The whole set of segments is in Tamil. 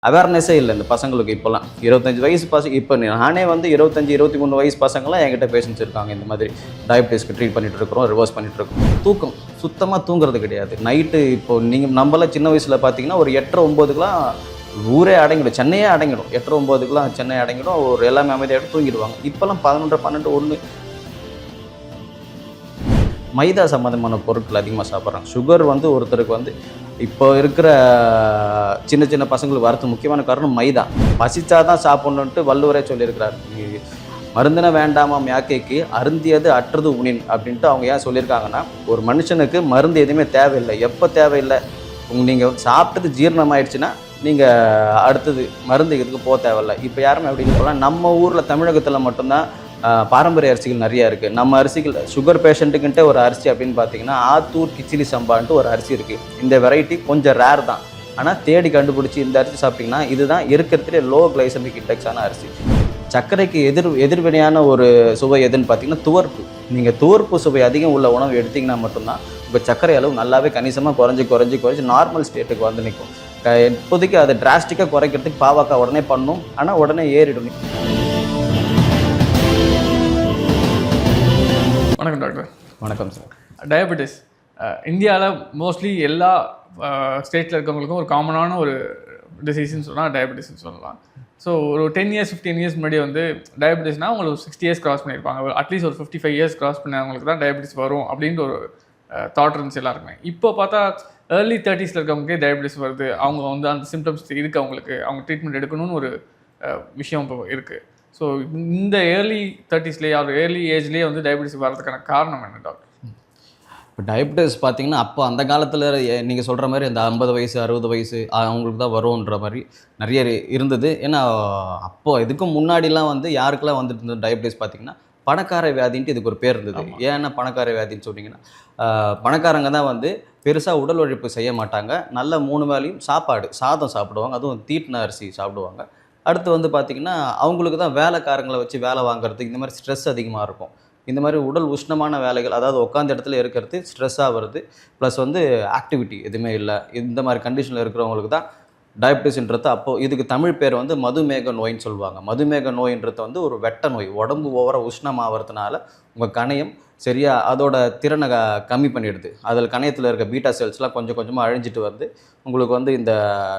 அவேர்னஸே இல்லை இந்த பசங்களுக்கு இப்போல்லாம் 25 வயசு பசங்க. இப்போ நானே வந்து 25 23 வயசு பசங்களாம் என்கிட்ட பேஷண்ட்ஸ் இருக்காங்க. இந்த மாதிரி டயபிட்டிஸ்க்கு ட்ரீட் பண்ணிட்டு இருக்கிறோம், ரிவர்ஸ் பண்ணிட்டு இருக்கோம். தூக்கம் சுத்தமாக தூங்குறது கிடையாது. நைட்டு இப்போ நீங்கள் நம்மளாம் சின்ன வயசில் பார்த்தீங்கன்னா ஒரு 8:30 9க்குலாம் ஊரே அடங்கிடும், சென்னையே அடங்கிடும். 8:30 9க்குலாம் சென்னை அடங்கிடும், ஒரு எல்லாமே அமைதியாக தூங்கிடுவாங்க. இப்போல்லாம் 11 12 1 மைதா சம்மந்தமான பொருட்கள் அதிகமாக சாப்பிட்றாங்க. சுகர் வந்து ஒருத்தருக்கு வந்து இப்போ இருக்கிற சின்ன சின்ன பசங்களுக்கு வரது முக்கியமான காரணம் மைதா. பசிச்சா தான் சாப்பிட்ணுன்ட்டு வள்ளுவரே சொல்லியிருக்கிறார். மருந்தின வேண்டாமாம் யாக்கைக்கு அருந்தியது அற்றது உணின் அப்படின்ட்டு அவங்க ஏன் சொல்லியிருக்காங்கன்னா, ஒரு மனுஷனுக்கு மருந்து எதுவுமே தேவையில்லை. எப்போ தேவையில்லை, நீங்கள் சாப்பிட்டது ஜீரணம் ஆயிடுச்சுன்னா நீங்கள் அடுத்தது மருந்து இதுக்கு போக தேவையில்லை. இப்போ யாருமே அப்படி இல்லை. நம்ம ஊரில் தமிழகத்தில் மட்டும்தான் பாரம்பரிய அரிசிகள் நிறையா இருக்குது. நம்ம அரிசிகள் சுகர் பேஷண்ட்டுக்குன்ட்டு ஒரு அரிசி அப்படின்னு பார்த்தீங்கன்னா ஆத்தூர் கிச்சிலி சம்பான்ட்டு ஒரு அரிசி இருக்குது. இந்த வெரைட்டி கொஞ்சம் ரேர் தான், ஆனால் தேடி கண்டுபிடிச்சி இந்த அரிசி சாப்பிட்டிங்கன்னா இதுதான் இருக்கிறதுலே லோ கிளைசமிக் இண்டெக்ஸான அரிசி. சர்க்கரைக்கு எதிர்வினையான ஒரு சுவை எதுன்னு பார்த்தீங்கன்னா துவர்ப்பு. நீங்கள் துவர்ப்பு சுவை அதிகம் உள்ள உணவு எடுத்திங்கன்னா மட்டும்தான் உங்கள் சர்க்கரை அளவு நல்லாவே கணிசமாக குறைஞ்சி நார்மல் ஸ்டேட்டுக்கு வந்து நிற்கும். இப்போதைக்கு அதை டிராஸ்டிக்காக குறைக்கிறதுக்கு பாவக்காய் உடனே பண்ணும், ஆனால் உடனே ஏறிடும். வணக்கம் டாக்டர். வணக்கம் சார். டயபெட்டிஸ் இந்தியாவில் மோஸ்ட்லி எல்லா ஸ்டேட்டில் இருக்கவங்களுக்கும் ஒரு காமனான ஒரு டிசீஸ்ன்னு சொன்னால் டயபெட்டிஸ்ன்னு சொல்லலாம். ஸோ ஒரு 10 இயர்ஸ் 15 இயர்ஸ் முன்னாடி வந்து டயபெட்டிஸ்னால் உங்களுக்கு 60 இயர்ஸ் கிராஸ் பண்ணியிருப்பாங்க. அட்லீஸ்ட் ஒரு 55 இயர்ஸ் கிராஸ் பண்ணவங்களுக்கு தான் டயபெட்டிஸ் வரும் அப்படின்ற ஒரு தாட் இருந்துச்சு எல்லாருக்குமே. இப்போ பார்த்தா ஏர்லி 30s இருக்கவங்களுக்கே டயபெட்டிஸ் வருது. அவங்க வந்து அந்த சிம்டம்ஸ் இருக்குது, அவங்களுக்கு அவங்க ட்ரீட்மெண்ட் எடுக்கணும்னு ஒரு விஷயம் இப்போ இருக்குது. ஸோ இந்த ஏர்லி 30ஸ்லேயே ஒரு ஏர்லி ஏஜ்லேயே வந்து டயபெட்டிஸ் வரதுக்கான காரணம் என்ன டாக்டர்? இப்போ டயபெட்டிஸ் பார்த்தீங்கன்னா அப்போ அந்த காலத்தில் நீங்கள் சொல்கிற மாதிரி அந்த 50 வயசு 60 வயசு அவங்களுக்கு தான் வரும்ன்ற மாதிரி நிறைய இருந்தது. ஏன்னா அப்போ இதுக்கும் முன்னாடிலாம் வந்து யாருக்கெல்லாம் வந்துட்டு இருந்தது டயபெட்டிஸ் பார்த்தீங்கன்னா பணக்கார வியாதின்ட்டு இதுக்கு ஒரு பேர் இருந்தது. ஏன்னா பணக்கார வியாதின்னு சொன்னீங்கன்னா பணக்காரங்க தான் வந்து பெருசாக உடல் உழைப்பு செய்ய மாட்டாங்க. நல்ல 3 வேளையும் சாதம் சாப்பிடுவாங்க, அதுவும் தீட்டின அரிசி சாப்பிடுவாங்க. அடுத்து வந்து பார்த்திங்கன்னா அவங்களுக்கு தான் வேலைக்காரங்களை வச்சு வேலை வாங்குறதுக்கு இந்த மாதிரி ஸ்ட்ரெஸ் அதிகமாக இருக்கும். இந்த மாதிரி உடல் உஷ்ணமான வேலைகள், அதாவது உட்காந்த இடத்துல இருக்கிறது ஸ்ட்ரெஸ்ஸாக வருது, ப்ளஸ் வந்து ஆக்டிவிட்டி எதுவுமே இல்லை. இந்த மாதிரி கண்டிஷனில் இருக்கிறவங்களுக்கு தான் டயபெட்டிஸ்ன்றது. அப்போது இதுக்கு தமிழ் பேர் வந்து மதுமேக நோயின்னு சொல்லுவாங்க. மதுமேக நோயின்றது வந்து ஒரு வெட்ட நோய். உடம்பு ஓவராக உஷ்ணமாகறதுனால உங்கள் கணையம் சரியாக அதோட திறனை கம்மி பண்ணிடுது. அதில் கணையத்தில் இருக்க பீட்டா செல்ஸ்லாம் கொஞ்சம் கொஞ்சமாக அழிஞ்சிட்டு வந்து உங்களுக்கு வந்து இந்த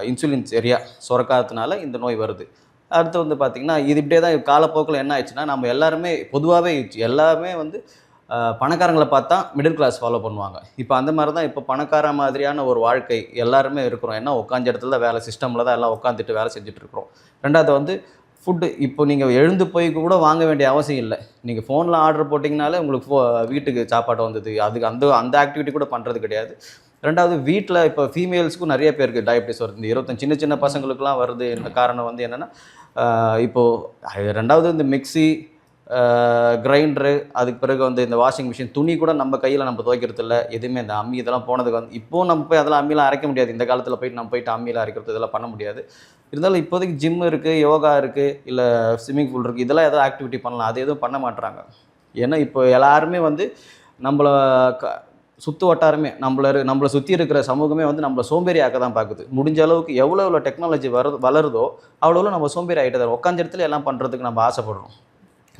இன்சுலின் சரியாக சுரக்காததுனால இந்த நோய் வருது. அடுத்து வந்து பார்த்திங்கன்னா இது இப்படியே தான் காலப்போக்கில் என்ன ஆயிடுச்சுன்னா, நம்ம எல்லாருமே பொதுவாகவே எல்லாமே வந்து பணக்காரங்களை பார்த்தா மிடில் கிளாஸ் ஃபாலோ பண்ணுவாங்க. இப்போ அந்த மாதிரி தான் இப்போ பணக்கார மாதிரியான ஒரு வாழ்க்கை எல்லாருமே இருக்கிறோம். ஏன்னா உட்காந்த இடத்துல தான் வேலை, சிஸ்டமில் தான் எல்லாம் உட்காந்துட்டு வேலை செஞ்சுட்டு இருக்கிறோம். ரெண்டாவது வந்து ஃபுட்டு. இப்போ நீங்கள் எழுந்து போய் கூட வாங்க வேண்டிய அவசியம் இல்லை. நீங்கள் ஃபோனில் ஆர்டர் போட்டிங்கனாலே உங்களுக்கு வீட்டுக்கு சாப்பாடு வந்தது. அதுக்கு அந்த ஆக்டிவிட்டி கூட பண்ணுறது கிடையாது. ரெண்டாவது வீட்டில் இப்போ ஃபீமேல்ஸுக்கும் நிறைய பேருக்கு டயபெட்டிஸ் வருது. இந்த 25 சின்ன சின்ன பசங்களுக்குலாம் வருது. இந்த காரணம் வந்து என்னென்னா இப்போது ரெண்டாவது இந்த மிக்சி, கிரைண்டரு, அதுக்கு பிறகு வந்து இந்த வாஷிங் மிஷின், துணி கூட நம்ம கையில் நம்ம துவைக்கிறது இல்லை. எதுவுமே இந்த அம்மி இதெல்லாம் போனதுக்கு வந்து இப்போது நம்ம போய் அதெல்லாம் அம்மிலாம் அரைக்க முடியாது. இந்த காலத்தில் போயிட்டு அம்மியில் அரைக்கிறது இதெல்லாம் பண்ண முடியாது. இருந்தாலும் இப்போதைக்கு ஜிம் இருக்குது, யோகா இருக்குது, இல்லை ஸ்விம்மிங் பூல் இருக்குது, இதெல்லாம் ஏதோ ஆக்டிவிட்டி பண்ணலாம். அது எதுவும் பண்ண மாட்டுறாங்க. ஏன்னா இப்போ எல்லாருமே வந்து நம்மளை சுற்று வட்டாரமே நம்மளை சுற்றி இருக்கிற சமூகமே வந்து நம்மளை சோம்பேறி ஆக்க தான் பார்க்குது. முடிஞ்ச அளவுக்கு எவ்வளோ டெக்னாலஜி வளருதோ அவ்வளோ நம்ம சோம்பேறி ஆகிட்டு தான் உட்காந்த இடத்துல எல்லாம் பண்ணுறதுக்கு நம்ம ஆசைப்படுறோம்.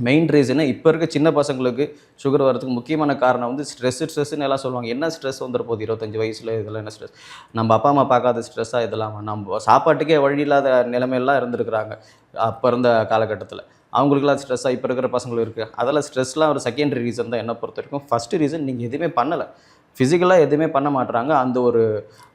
மெயின் ரீசனு இப்போ இருக்க சின்ன பசங்களுக்கு சுகர் வரதுக்கு முக்கியமான காரணம் வந்து ஸ்ட்ரெஸ்ஸுன்னு எல்லாம் சொல்லுவாங்க. என்ன ஸ்ட்ரெஸ் வந்துட போகுது 25 வயசில், இதெல்லாம் என்ன ஸ்ட்ரெஸ்? நம்ம அப்பா அம்மா பார்க்காத ஸ்ட்ரெஸ்ஸாக இதெல்லாம்? நம்ம சாப்பாட்டுக்கே வழி இல்லாத நிலைமையெல்லாம் இருந்திருக்கிறாங்க அப்போ இருந்த காலகட்டத்தில். அவங்களுக்குலாம் ஸ்ட்ரெஸ்ஸாக இப்போ இருக்கிற பசங்களுக்கு இருக்குது. அதெல்லாம் ஸ்ட்ரெஸ்லாம் ஒரு செகண்டரி ரீசன் தான் என்னை பொறுத்த வரைக்கும். ஃபஸ்ட்டு ரீசன் நீங்கள் எதுவுமே பண்ணலை, ஃபிசிக்கலாக எதுவுமே பண்ண மாட்டுறாங்க. அந்த ஒரு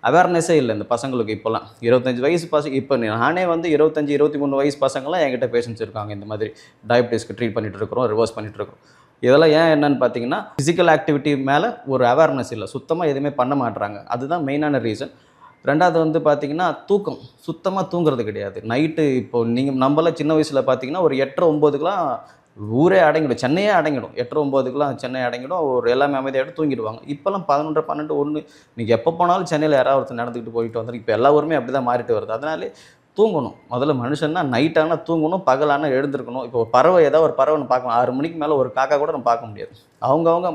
அவேர்னஸே இல்லை இந்த பசங்களுக்கு இப்போல்லாம். 25 வயசு பசங்க. இப்போ நானே வந்து 25 23 வயசு பசங்களாம் என்கிட்ட பேஷண்ட்ஸ் இருக்காங்க. இந்த மாதிரி டயபெட்டிஸ்க்கு ட்ரீட் பண்ணிகிட்டு இருக்கிறோம், ரிவர்ஸ் பண்ணிகிட்டு இருக்கோம். இதெல்லாம் ஏன் என்னன்னு பார்த்தீங்கன்னா ஃபிசிக்கல் ஆக்டிவிட்டி மேலே ஒரு அவேர்னஸ் இல்லை, சுத்தமாக எதுவுமே பண்ண மாட்டுறாங்க. அதுதான் மெயினான ரீசன். ரெண்டாவது வந்து பார்த்திங்கன்னா தூக்கம் சுத்தமாக தூங்குறது கிடையாது. நைட்டு இப்போ நீங்கள் நம்மளாம் சின்ன வயசில் பார்த்தீங்கன்னா ஒரு 8:30 9க்குலாம் ஊரே அடங்கிடும், சென்னையே அடங்கிடும். 8:30 9க்குலாம் சென்னை அடங்கிடும், ஒரு எல்லாமே அமைதியாக தூங்கிடுவாங்க. இப்போல்லாம் 11 12 1 நீங்கள் எப்போ போனாலும் சென்னையில் யாராவது ஒருத்தர் நடந்துக்கிட்டு போயிட்டு வந்துடும். இப்போ எல்லா ஊருமே அப்படி தான் மாறிட்டு வருது. அதனாலே தூங்கணும். முதல்ல மனுஷன்னா நைட்டானால் தூங்கணும், பகலானால் எழுந்திருக்கணும். இப்போ பறவை ஏதாவது ஒரு பறவைன்னு பார்க்கலாம், 6 மணிக்கு மேலே ஒரு காக்கா கூட நம்ம பார்க்க முடியாது. அவங்கவுங்க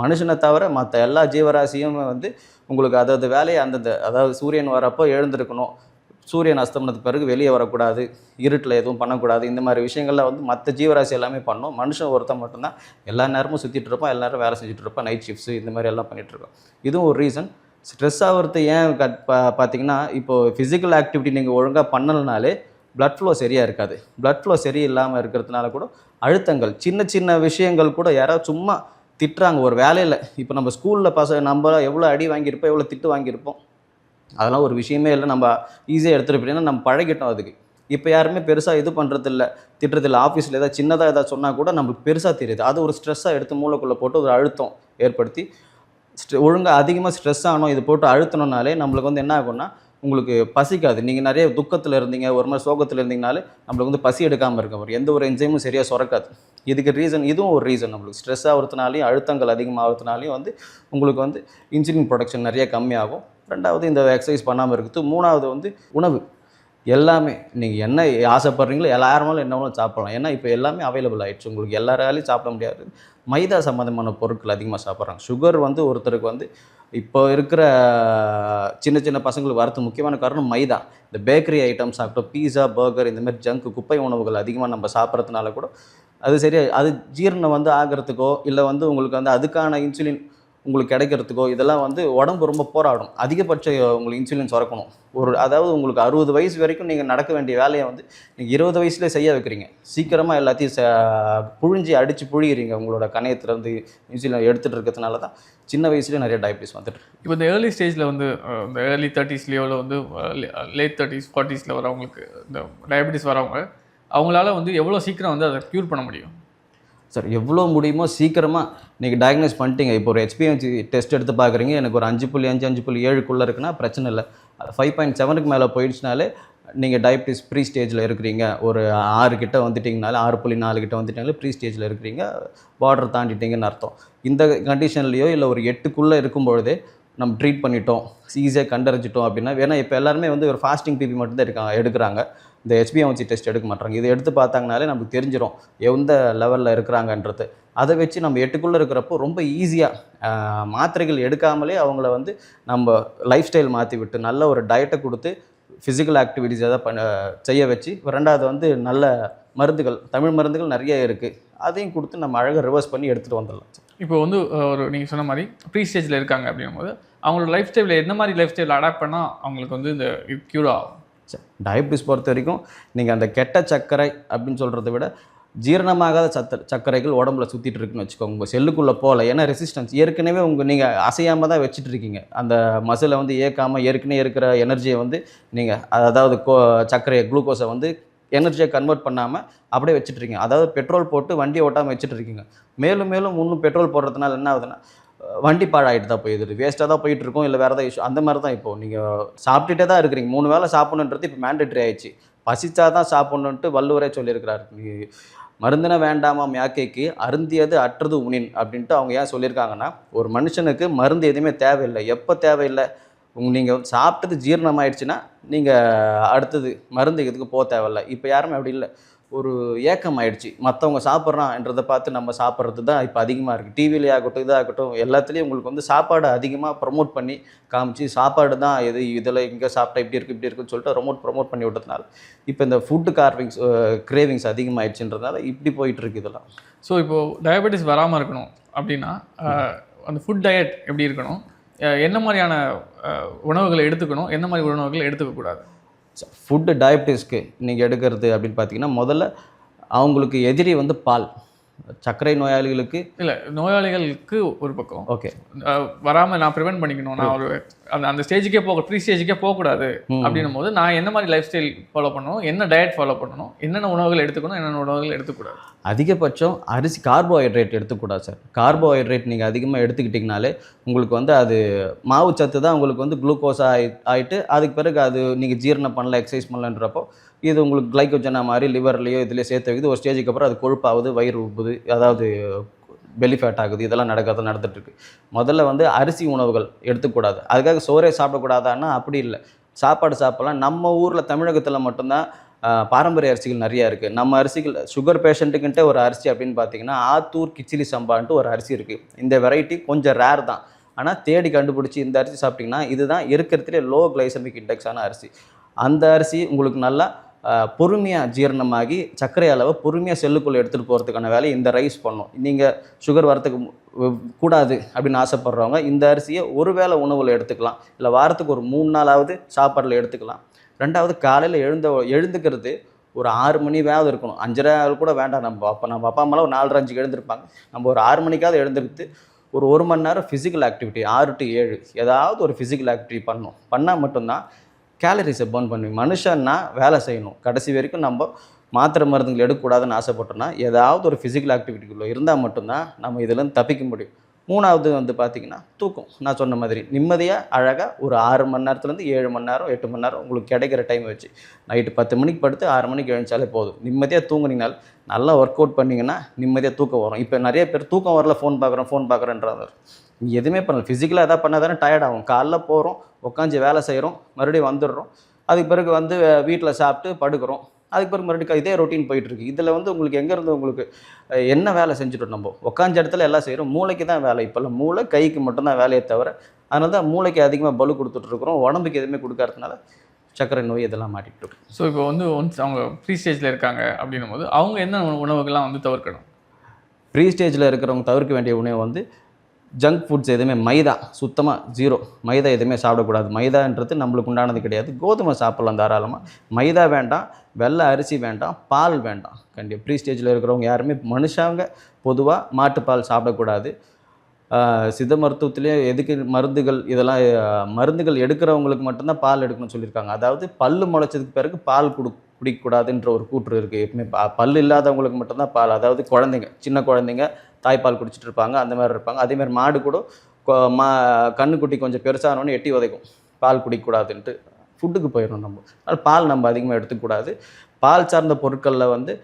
மனுஷனை தவிர மற்ற எல்லா ஜீவராசியும் வந்து உங்களுக்கு அதாவது வேலையை அந்தந்த, அதாவது சூரியன் வரப்போ எழுந்திருக்கணும், சூரியன் அஸ்தமனத்துக்கு பிறகு வெளியே வரக்கூடாது, இருட்டில் எதுவும் பண்ணக்கூடாது, இந்த மாதிரி விஷயங்கள்ல வந்து மற்ற ஜீவராசி எல்லாமே பண்ணோம். மனுஷன் ஒருத்தன் மட்டும்தான் எல்லா நேரமும் சுற்றிட்டு இருப்பான், எல்லா நேரம் வேலை செஞ்சுட்டு இருப்பான், நைட் ஷிஃப்ட்ஸு இந்த மாதிரி எல்லாம் பண்ணிகிட்டு இருக்கோம். இதுவும் ஒரு ரீசன். ஸ்ட்ரெஸ் ஆகிறது ஏன் பார்த்தீங்கன்னா, இப்போது ஃபிசிக்கல் ஆக்டிவிட்டி நீங்கள் ஒழுங்காக பண்ணலைனாலே blood flow சரியாக இருக்காது. blood flow சரியில்லாமல் இருக்கிறதுனால கூட அழுத்தங்கள், சின்ன சின்ன விஷயங்கள் கூட யாராவது சும்மா திட்டுறாங்க ஒரு வேலையில். இப்போ நம்ம ஸ்கூலில் நம்ம எவ்வளோ அடி வாங்கியிருப்போம், எவ்வளோ திட்டு வாங்கியிருப்போம், அதெல்லாம் ஒரு விஷயமே இல்லை. நம்ம ஈஸியாக எடுத்துகிட்டு போயிட்டோம்னா நம்ம பழகிட்டோம் அதுக்கு. இப்போ யாருமே பெருசாக இது பண்ணுறதில்ல, திட்டுறதில்ல. ஆஃபீஸில் ஏதாவது சின்னதாக ஏதாவது சொன்னால் கூட நம்மளுக்கு பெருசாக தெரியுது. அது ஒரு ஸ்ட்ரெஸ்ஸாக எடுத்து மூளைக்குள்ளே போட்டு ஒரு அழுத்தம் ஏற்படுத்தி ஒழுங்காக அதிகமாக ஸ்ட்ரெஸ் ஆகணும், இது போட்டு அழுத்தணும்னாலே நம்மளுக்கு வந்து என்ன ஆகும்னா உங்களுக்கு பசிக்காது. நீங்கள் நிறைய துக்கத்தில் இருந்தீங்க, ஒரு மாதிரி சோகத்தில் இருந்தீங்கனாலே நம்மளுக்கு வந்து பசி எடுக்காமல் இருக்க வரும். எந்த ஒரு என்சைமும் சரியாக சுரக்காது. இதுக்கு ரீசன், இதுவும் ஒரு ரீசன். நம்மளுக்கு ஸ்ட்ரெஸ் ஆகிறதுனாலையும் அழுத்தங்கள் அதிகமாகிறதுனாலையும் வந்து உங்களுக்கு வந்து இன்சுலின் ப்ரொடக்ஷன் நிறைய கம்மியாகும். ரெண்டாவது இந்த எக்ஸசைஸ் பண்ணாமல் இருக்குது. மூணாவது வந்து உணவு. எல்லாமே நீங்கள் என்ன ஆசைப்படுறீங்களோ எல்லாருமாலும் என்ன வேணாலும் சாப்பிடலாம். ஏன்னா இப்போ எல்லாமே அவைலபிள் ஆகிடுச்சு. உங்களுக்கு எல்லாராலையும் சாப்பிட முடியாது. மைதா சம்மந்தமான பொருட்கள் அதிகமாக சாப்பிட்றாங்க. சுகர் வந்து ஒருத்தருக்கு வந்து இப்போ இருக்கிற சின்ன சின்ன பசங்களுக்கு வரது முக்கியமான காரணம் மைதா. இந்த பேக்கரி ஐட்டம் சாப்பிட்டோம், பீஸா, பர்கர் இந்த மாதிரி ஜங்க் குப்பை உணவுகள் அதிகமாக நம்ம சாப்பிட்றதுனால கூட அது சரியாக அது ஜீரணம் வந்து ஆகிறதுக்கோ இல்லை வந்து உங்களுக்கு வந்து அதுக்கான இன்சுலின் உங்களுக்கு கிடைக்கிறதுக்கோ இதெல்லாம் வந்து உடம்பு ரொம்ப போராடும். அதிகபட்ச உங்களுக்கு இன்சுலின் சுரக்கணும். அதாவது உங்களுக்கு 60 வயசு வரைக்கும் நீங்கள் நடக்க வேண்டிய வேலையை வந்து நீங்கள் 20 வயசுலேயே செய்ய வைக்கிறீங்க. சீக்கிரமாக எல்லாத்தையும் புழிஞ்சி அடித்து புழிகிறீங்க. உங்களோட கணையத்துலேருந்து இன்சுலின் எடுத்துகிட்டு இருக்கிறதுனால தான் சின்ன வயசுலேயே நிறைய டயபிட்டிஸ் வந்துட்டு. இப்போ இந்த ஏர்லி ஸ்டேஜில் வந்து இந்த ஏர்லி 30ஸ்லேயோ வந்து லேட் 30s 40ஸ்ல வரவங்களுக்கு இந்த டயபிட்டிஸ் வரவங்க அவங்களால வந்து எவ்வளோ சீக்கிரம் வந்து அதை க்யூர் பண்ண முடியும்? சார் எவ்வளோ முடியுமோ சீக்கிரமாக நீங்கள் டயக்னோஸ் பண்ணிட்டீங்க. இப்போ ஒரு HbA1c டெஸ்ட் எடுத்து பார்க்குறீங்க, எனக்கு ஒரு 5.5 5.7 இருக்குன்னா பிரச்சனை இல்லை. 5.7க்கு மேலே போயிடுச்சுனாலே நீங்கள் டயபிட்டிஸ் ப்ரீ ஸ்டேஜில் இருக்கிறீங்க. ஒரு 6 கிட்ட வந்துட்டிங்கனாலே 6.4 கிட்ட வந்துட்டிங்கனாலே ப்ரீ ஸ்டேஜில் இருக்கிறீங்க, பார்டர் தாண்டிட்டீங்கன்னு அர்த்தம். இந்த கண்டிஷன்லேயோ இல்லை ஒரு 8க்குள்ளே இருக்கும்பொழுதே நம்ம ட்ரீட் பண்ணிட்டோம், ஈஸியாக கண்டறிஞ்சிட்டோம் அப்படின்னா. ஏன்னா இப்போ எல்லாருமே வந்து ஒரு ஃபாஸ்டிங் பிபி மட்டும்தான் எடுக்கிறாங்க. இந்த HbA1c டெஸ்ட் எடுக்க மாட்டாங்க. இதை எடுத்து பார்த்தாங்கனாலே நமக்கு தெரிஞ்சிடும் எந்த லெவலில் இருக்கிறாங்கன்றது. அதை வச்சு நம்ம 8க்குள்ளே இருக்கிறப்போ ரொம்ப ஈஸியாக மாத்திரைகள் எடுக்காமலே அவங்கள வந்து நம்ம லைஃப் ஸ்டைல் மாற்றி விட்டு நல்ல ஒரு டயட்டை கொடுத்து ஃபிசிக்கல் ஆக்டிவிட்டிஸ் எதாவது செய்ய வச்சு, ரெண்டாவது வந்து நல்ல மருந்துகள், தமிழ் மருந்துகள் நிறைய இருக்குது, அதையும் கொடுத்து நம்ம அழகாக ரிவர்ஸ் பண்ணி எடுத்துகிட்டு வந்துடலாம். இப்போ வந்து ஒரு நீங்கள் சொன்ன மாதிரி ப்ரீ ஸ்டேஜில் இருக்காங்க அப்படிங்கும்போது அவங்களோட லைஃப் ஸ்டைலில் என்ன மாதிரி லைஃப் ஸ்டைல் அடாப்ட் பண்ணால் அவங்களுக்கு வந்து இந்த க்யூர் ஆகும்? டயபிட்டிஸ் பொறுத்த வரைக்கும் நீங்கள் அந்த கெட்ட சர்க்கரை அப்படின்னு சொல்கிறத விட ஜீரணமாகாத சர்க்கரைகள் உடம்புல சுற்றிட்டு இருக்குன்னு வச்சுக்கோங்க. உங்கள் செல்லுக்குள்ளே போகல, ஏன்னா ரெசிஸ்டன்ஸ் ஏற்கனவே நீங்கள் அசையாமல் தான் வச்சுட்டு இருக்கீங்க. அந்த மசிலை வந்து ஏற்காமல் ஏற்கனவே இருக்கிற எனர்ஜியை வந்து நீங்கள் அதாவது சர்க்கரையை குளுக்கோஸை வந்து எனர்ஜியை கன்வெர்ட் பண்ணாமல் அப்படியே வச்சுட்ருக்கீங்க. அதாவது பெட்ரோல் போட்டு வண்டியை ஓட்டாமல் வச்சுட்ருக்கீங்க. மேலும் மேலும் இன்னும் பெட்ரோல் போடுறதுனால என்ன ஆகுதுன்னா வண்டி பாழாயிட்டு தான் போயிடுது, வேஸ்ட்டாக தான் போயிட்டுருக்கோம், இல்லை வேறு ஏதாவது இஷ்யூ அந்த மாதிரி தான். இப்போது நீங்கள் சாப்பிட்டுட்டே தான் இருக்கிறீங்க. 3 வேளை சாப்பிட்ணுன்றது இப்போ மேண்டேட்ரி ஆயிடுச்சு. பசிச்சா தான் சாப்பிட்ணுன்ட்டு வள்ளுவரே சொல்லியிருக்கிறார். மருந்தின வேண்டாமாம் யாக்கைக்கு அருந்தியது அற்றது உணின் அப்படின்ட்டு அவங்க ஏன் சொல்லியிருக்காங்கன்னா, ஒரு மனுஷனுக்கு மருந்து எதுவுமே தேவையில்லை. எப்போ தேவையில்லை, நீங்கள் சாப்பிட்டது ஜீரணம் ஆயிடுச்சுன்னா நீங்கள் அடுத்தது மருந்து இதுக்கு போக தேவையில்லை. இப்போ யாருமே அப்படி இல்லை. ஒரு ஏக்கம் ஆயிடுச்சு, மற்றவங்க சாப்பிட்றான்றதை பார்த்து நம்ம சாப்பிட்றது தான் இப்போ அதிகமாக இருக்குது. டிவிலே ஆகட்டும், இதாகட்டும், எல்லாத்துலேயும் உங்களுக்கு வந்து சாப்பாடு அதிகமாக ப்ரொமோட் பண்ணி காமிச்சு, சாப்பாடு தான் எது இதில் இங்கே சாப்பிட்டா இப்படி இருக்குன்னு சொல்லிட்டு ப்ரொமோட் பண்ணி விட்டதுனால இப்போ இந்த ஃபுட்டு கிரேவிங்ஸ் அதிகமாகிடுச்சுன்றதுனால இப்படி போயிட்டுருக்கு இதெல்லாம். ஸோ இப்போது டயபெட்டிஸ் வராமல் இருக்கணும் அப்படின்னா அந்த ஃபுட் டயட் எப்படி இருக்கணும், என்ன மாதிரியான உணவுகளை எடுத்துக்கணும், என்ன மாதிரி உணவுகளை எடுத்துக்கக்கூடாது? ஃபுட்டு டயபிட்டிஸ்க்கு நீங்கள் எடுக்கிறது அப்படின்னு பார்த்தீங்கன்னா, முதல்ல அவங்களுக்கு எதிரி வந்து பால். சர்க்கரை நோயாளிகளுக்கு இல்லை, நோயாளிகளுக்கு ஒரு பக்கம் ஓகே வராமல் நான் ப்ரிவென்ட் பண்ணிக்கணும், நான் ஒரு அந்த ஸ்டேஜுக்கே ப்ரீ ஸ்டேஜுக்கே போகக்கூடாது அப்படின்னும் போது நான் என்ன மாதிரி லைஃப் ஸ்டைல் ஃபாலோ பண்ணணும், என்ன டயட் ஃபாலோ பண்ணணும், என்னென்ன உணவுகள் எடுத்துக்கணும், என்னென்ன உணவுகள் எடுத்துக்கூடாது? அதிகபட்சம் அரிசி கார்போஹைட்ரேட் எடுத்துக்கூடாது சார். கார்போஹைட்ரேட் நீங்கள் அதிகமாக எடுத்துக்கிட்டிங்கனாலே உங்களுக்கு வந்து அது மாவு சத்து தான் உங்களுக்கு வந்து குளுக்கோஸாக ஆகிட்டு அதுக்கு பிறகு அது நீங்கள் ஜீரணம் பண்ணல, எக்ஸசைஸ் பண்ணலன்றப்போ இது உங்களுக்கு கிளைக்கோஜனாக மாதிரி லிவர்லேயோ இதுலேயோ சேர்த்து வைக்குது. ஒரு ஸ்டேஜுக்கு அப்புறம் அது கொழுப்பாகுது, வயிறு உப்புது, அதாவது பெல்லி ஃபேட் ஆகுது. இதெல்லாம் நடந்துட்டுருக்கு. முதல்ல வந்து அரிசி உணவுகள் எடுத்துக்கூடாது. அதுக்காக சோறே சாப்பிடக்கூடாதான்னா அப்படி இல்லை, சாப்பாடு சாப்பிட்லாம். நம்ம ஊரில் தமிழகத்தில் மட்டும்தான் பாரம்பரிய அரிசிகள் நிறையா இருக்குது. நம்ம அரிசிகள் சுகர் பேஷண்ட்டுக்குன்ட்டு ஒரு அரிசி அப்படின்னு பார்த்தீங்கன்னா ஆத்தூர் கிச்சிலி சம்பான்ட்டு ஒரு அரிசி இருக்குது. இந்த வெரைட்டி கொஞ்சம் ரேர் தான், ஆனால் தேடி கண்டுபிடிச்சி இந்த அரிசி சாப்பிட்டிங்கன்னா இதுதான் இருக்கிறதுலே லோ கிளைசமிக் இண்டெக்ஸான அரிசி. அந்த அரிசி உங்களுக்கு நல்லா பொறுமையாக ஜீரணமாகி சர்க்கரை அளவை பொறுமையாக செல்லுக்குள்ளே எடுத்துகிட்டு போகிறதுக்கான வேலையை இந்த ரைஸ் பண்ணும். நீங்கள் சுகர் வரத்துக்கு கூடாது அப்படின்னு ஆசைப்பட்றவங்க இந்த அரிசியை ஒரு வேளை உணவில் எடுத்துக்கலாம், இல்லை வாரத்துக்கு ஒரு 3 நாளாவது சாப்பாட்டில் எடுத்துக்கலாம். ரெண்டாவது காலையில் எழுந்துக்கிறது ஒரு 6 மணியாவது இருக்கணும். 5:30 கூட வேண்டாம். நம்ம அப்பா அம்மாலாம் ஒரு 4:30 5க்கு எழுந்திருப்பாங்க. நம்ம ஒரு 6 மணிக்காவது எழுந்திருத்து ஒரு 1 மணி நேரம் ஃபிசிக்கல் ஆக்டிவிட்டி 6 to 7 ஏதாவது ஒரு ஃபிசிக்கல் ஆக்டிவிட்டி பண்ணணும். பண்ணால் மட்டும்தான் கேலரிஸை பர்ன் பண்ணுவீங்க. மனுஷன்னா வேலை செய்யணும். கடைசி வரைக்கும் நம்ம மாத்திரை மருந்துகள் எடுக்கக்கூடாதுன்னு ஆசைப்பட்டோன்னா ஏதாவது ஒரு ஃபிசிக்கல் ஆக்டிவிட்டிக்குள்ளே இருந்தால் மட்டும்தான் நம்ம இதுலேருந்து தப்பிக்க முடியும். 3வது வந்து பார்த்திங்கன்னா தூக்கம். நான் சொன்ன மாதிரி நிம்மதியாக அழகாக ஒரு 6 மணி நேரத்துலேருந்து 7 மணி நேரம் 8 மணி நேரம் உங்களுக்கு கிடைக்கிற டைம் வச்சு நைட்டு 10 மணிக்கு படுத்து 6 மணிக்கு எழுந்தாலே போதும். நிம்மதியாக தூங்குனீங்கனால நல்லா ஒர்க் அவுட் பண்ணிங்கன்னா நிம்மதியாக தூக்கம் வரும். இப்போ நிறைய பேர் தூக்கம் வரல, ஃபோன் பார்க்குறேன்றாங்க. நீ எதுவுமே பண்ணல, ஃபிசிக்கலாக எதாவது பண்ணால் தானே டயர்ட் ஆகும். காலைல போகிறோம், உட்காந்து வேலை செய்கிறோம், மறுபடியும் வந்துடுறோம். அதுக்கு பிறகு வந்து வீட்டில் சாப்பிட்டு படுக்கிறோம். அதுக்கு பிறகு மறுபடியும் இதே ரொட்டீன் போயிட்டுருக்கு. இதில் வந்து உங்களுக்கு எங்கேருந்து உங்களுக்கு என்ன வேலை செஞ்சுட்டோம்? நம்ம உட்காந்த இடத்துல எல்லாம் செய்கிறோம். மூளைக்கு தான் வேலை. இப்போல்லாம் மூளை கைக்கு மட்டும்தான் வேலையை தவிர, அதனால தான் மூளைக்கு அதிகமாக பலு கொடுத்துட்ருக்குறோம். உடம்புக்கு எதுவுமே கொடுக்கறதுனால சர்க்கரை நோய் இதெல்லாம் மாட்டிகிட்டு இருக்கும். ஸோ இப்போ வந்து ஒன்ஸ் அவங்க ப்ரீ ஸ்டேஜில் இருக்காங்க அப்படின்னும் போது அவங்க என்ன உணவுகள்லாம் வந்து தவிர்க்கணும்? ப்ரீ ஸ்டேஜில் இருக்கிறவங்க தவிர்க்க வேண்டிய உணவு வந்து ஜங்க் ஃபுட்ஸ் எதுவுமே, மைதா சுத்தமாக 0. மைதா எதுவுமே சாப்பிடக்கூடாது. மைதான்றது நம்மளுக்கு உண்டானது கிடையாது. கோதுமை சாப்பிட்லாம் தாராளமாக. மைதா வேண்டாம், வெள்ளை அரிசி வேண்டாம், பால் வேண்டாம். கண்டிப்பாக ப்ரீ ஸ்டேஜில் இருக்கிறவங்க யாருமே மனுஷங்க பொதுவாக மாட்டுப்பால் சாப்பிடக்கூடாது. சித்த மருத்துவத்திலே எதுக்கு மருந்துகள் இதெல்லாம் மருந்துகள் எடுக்கிறவங்களுக்கு மட்டும்தான் பால் எடுக்கணும்னு சொல்லியிருக்காங்க. அதாவது பல் முளைச்சதுக்கு பிறகு பால் குடிக்கக்கூடாதுன்ற ஒரு கூற்று இருக்குது. எப்பவுமே பல் இல்லாதவங்களுக்கு மட்டும்தான் பால். அதாவது குழந்தைங்க, சின்ன குழந்தைங்க தாய்ப்பால் குடிச்சிட்டு இருப்பாங்க, அந்த மாதிரி இருப்பாங்க. அதேமாதிரி மாடு கூட கண்ணுக்குட்டி கொஞ்சம் பெருசானோன்னு எட்டி உதைக்கும், பால் குடிக்கக்கூடாதுன்ட்டு. ஃபுட்டுக்கு போயிடணும் நம்ம. அதனால் பால் நம்ம அதிகமாக எடுத்துக்கூடாது. பால் சார்ந்த பொருட்களில் வந்து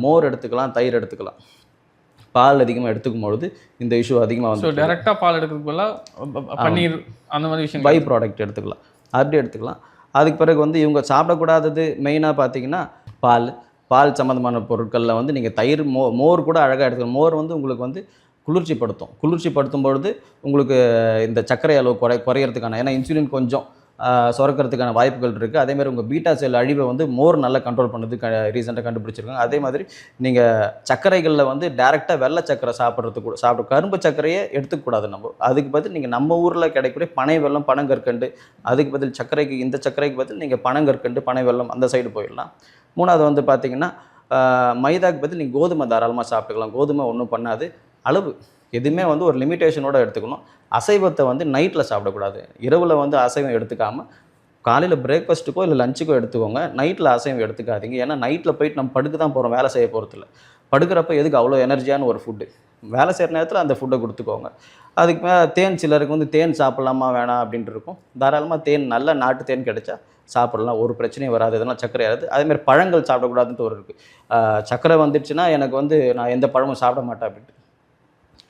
மோர் எடுத்துக்கலாம், தயிர் எடுத்துக்கலாம். பால் அதிகமாக எடுத்துக்கும் பொழுது இந்த இஷ்யூ அதிகமாக வந்து டேரெக்டாக பால் எடுக்கிறதுக்கு பதிலாக பன்னீர் அந்த மாதிரி விஷயம் பை ப்ராடக்ட் எடுத்துக்கலாம், அப்படி எடுத்துக்கலாம். அதுக்கு பிறகு வந்து இவங்க சாப்பிடக்கூடாதது மெயினாக பார்த்தீங்கன்னா பால் சம்மந்தமான பொருட்களில் வந்து நீங்கள் தயிர் மோர் கூட அழகாக எடுத்துக்கலாம். மோர் வந்து உங்களுக்கு வந்து குளிர்ச்சிப்படுத்தும் பொழுது உங்களுக்கு இந்த சர்க்கரை அளவு குறையிறதுக்கான, ஏன்னா இன்சுலின் கொஞ்சம் சுரக்கிறதுக்கான வாய்ப்புகள் இருக்குது. அதேமாதிரி உங்கள் பீட்டா செல் அழிவை வந்து மோர் நல்லா கண்ட்ரோல் பண்ணது ரீசெண்டாக கண்டுபிடிச்சிருக்காங்க. அதே மாதிரி நீங்கள் சர்க்கரைகளில் வந்து டேரெக்டாக வெள்ளை சர்க்கரை சாப்பிட கரும்பு சர்க்கரையே எடுத்துக்கூடாது. நம்ம அதுக்கு பதில் நீங்கள் நம்ம ஊரில் கிடைக்கக்கூடிய பனை வெல்லம், பனங்கற்கண்டு, அதுக்கு பதில் இந்த சர்க்கரைக்கு பதில் நீங்கள் பனங்கற்கண்டு, பனை வெல்லம் அந்த சைடு போயிடலாம். 3வது வந்து பார்த்திங்கன்னா மைதாக்கு பதில் நீங்கள் கோதுமை தாராளமாக சாப்பிட்டுக்கலாம். கோதுமை ஒன்றும் பண்ணாது. அளவு எதுவுமே வந்து ஒரு லிமிட்டேஷனோடு எடுத்துக்கணும். அசைவத்தை வந்து நைட்டில் சாப்பிடக்கூடாது. இரவில் வந்து அசைவம் எடுத்துக்காமல் காலையில் பிரேக்ஃபாஸ்ட்டுக்கோ இல்லை லஞ்சுக்கோ எடுத்துக்கோங்க. நைட்டில் அசைவம் எடுத்துக்காதீங்க. ஏன்னா நைட்டில் போயிட்டு நம்ம படுக்க தான் போகிறோம், வேலை செய்ய போகிறதில்ல. படுக்கிறப்ப எதுக்கு அவ்வளோ எனர்ஜியான ஒரு ஃபுட்டு? வேலை செய்கிற நேரத்தில் அந்த ஃபுட்டை கொடுத்துக்கோங்க. அதுக்கு மேலே தேன், சிலருக்கு வந்து தேன் சாப்பிட்லாமா வேணாம் அப்படின்ட்டு இருக்கும். தாராளமாக தேன், நல்ல நாட்டு தேன் கிடைச்சா சாப்பிடலாம், ஒரு பிரச்சனையும் வராது. இதெல்லாம் சர்க்கரை ஆகாது. அதேமாதிரி பழங்கள் சாப்பிடக்கூடாதுன்ட்டு ஒரு இருக்குது. சர்க்கரை வந்துடுச்சுன்னா எனக்கு வந்து நான் எந்த பழமும் சாப்பிட மாட்டேன் அப்படின்ட்டு.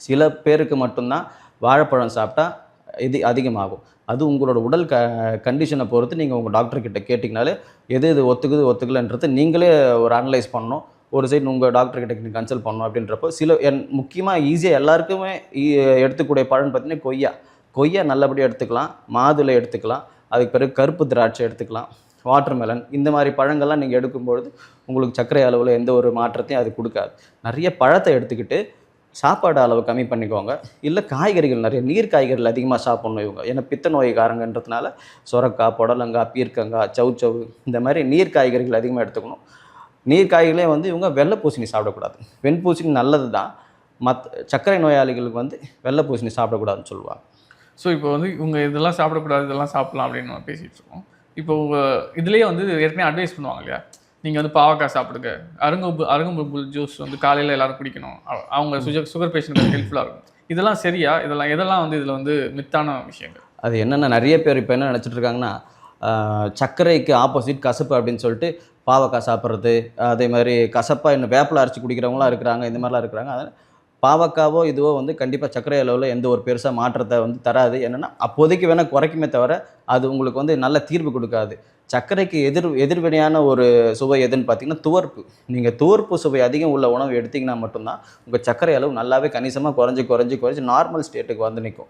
சில பேருக்கு மட்டும்தான் வாழைப்பழம் சாப்பிட்டா இது அதிகமாகும். அது உங்களோட உடல் கண்டிஷனை பொறுத்து நீங்கள் உங்கள் டாக்டர்கிட்ட கேட்டிங்கனாலே எது ஒத்துக்கலைன்றது நீங்களே ஒரு அனலைஸ் பண்ணணும். ஒரு சைடு உங்கள் டாக்டர்கிட்ட நீங்கள் கன்சல்ட் பண்ணணும். அப்படின்றப்போ முக்கியமாக ஈஸியாக எல்லாருக்குமே எடுத்துக்கூடிய பழம்னு பார்த்தீங்கன்னா கொய்யா நல்லபடியாக எடுத்துக்கலாம், மாதுளை எடுத்துக்கலாம், அதுக்கு பிறகு கருப்பு திராட்சை எடுத்துக்கலாம், வாட்டர்மெலன், இந்த மாதிரி பழங்கள்லாம் நீங்கள் எடுக்கும்பொழுது உங்களுக்கு சர்க்கரை அளவில் எந்த ஒரு மாற்றத்தையும் அது கொடுக்காது. நிறைய பழத்தை எடுத்துக்கிட்டு சாப்பாடு அளவு கம்மி பண்ணிக்கோங்க. இல்லை காய்கறிகள், நிறைய நீர் காய்கறிகள் அதிகமாக சாப்பிட்ணும் இவங்க. ஏன்னா பித்த நோய்க்காரங்கன்றதுனால சொரக்காய், புடலங்காய், பீர்க்கங்காய், சவுச்சவு இந்த மாதிரி நீர் காய்கறிகள் அதிகமாக எடுத்துக்கணும். நீர் காய்களே வந்து இவங்க வெள்ளை பூசணி சாப்பிடக்கூடாது. வெண்பூசணி நல்லது தான், சர்க்கரை நோயாளிகளுக்கு வந்து வெள்ளை பூசணி சாப்பிடக்கூடாதுன்னு சொல்லுவாங்க. ஸோ இப்போ வந்து இவங்க இதெல்லாம் சாப்பிடக்கூடாது, இதெல்லாம் சாப்பிட்லாம் அப்படின்னு நம்ம பேசிகிட்டு இருக்கோம். இப்போ இதுலேயே வந்து ஏற்கனவே அட்வைஸ் பண்ணுவாங்க இல்லையா, நீங்கள் வந்து பாவக்காய் சாப்பிடுங்க, அருங்கம்புல் ஜூஸ் வந்து காலையில் எல்லோரும் குடிக்கணும், அவங்க சுகர் பேஷண்ட்டுக்கு ஹெல்ப்ஃபுல்லாக இருக்கும். இதெல்லாம் சரியா? எதெல்லாம் வந்து இதில் வந்து மித்தான விஷயங்கள்? அது என்னென்ன நிறைய பேர் இப்போ என்ன நினச்சிட்டு இருக்காங்கன்னா, சர்க்கரைக்கு ஆப்போசிட் கசப்பு அப்படின்னு சொல்லிட்டு பாவக்காய் சாப்பிட்றது, அதே மாதிரி கசப்பாக இன்னும் வேப்பிலை அரைச்சி குடிக்கிறவங்களாம் இருக்கிறாங்க, இந்த மாதிரிலாம் இருக்கிறாங்க. அதனால் பாவக்காவோ இதுவோ வந்து கண்டிப்பாக சர்க்கரை அளவில் எந்த ஒரு பெருசாக மாற்றத்தை வந்து தராது. என்னென்னா அப்போதைக்கு வேணால் குறைக்குமே தவிர அது உங்களுக்கு வந்து நல்ல தீர்வு கொடுக்காது. சர்க்கரைக்கு எதிர்வினையான ஒரு சுவை எதுன்னு பார்த்தீங்கன்னா துவர்ப்பு. நீங்கள் துவர்ப்பு சுவை அதிகம் உள்ள உணவு எடுத்தீங்கன்னா மட்டும்தான் உங்கள் சர்க்கரை அளவு நல்லாவே கணிசமாக குறைஞ்சு நார்மல் ஸ்டேட்டுக்கு வந்து நிற்கும்.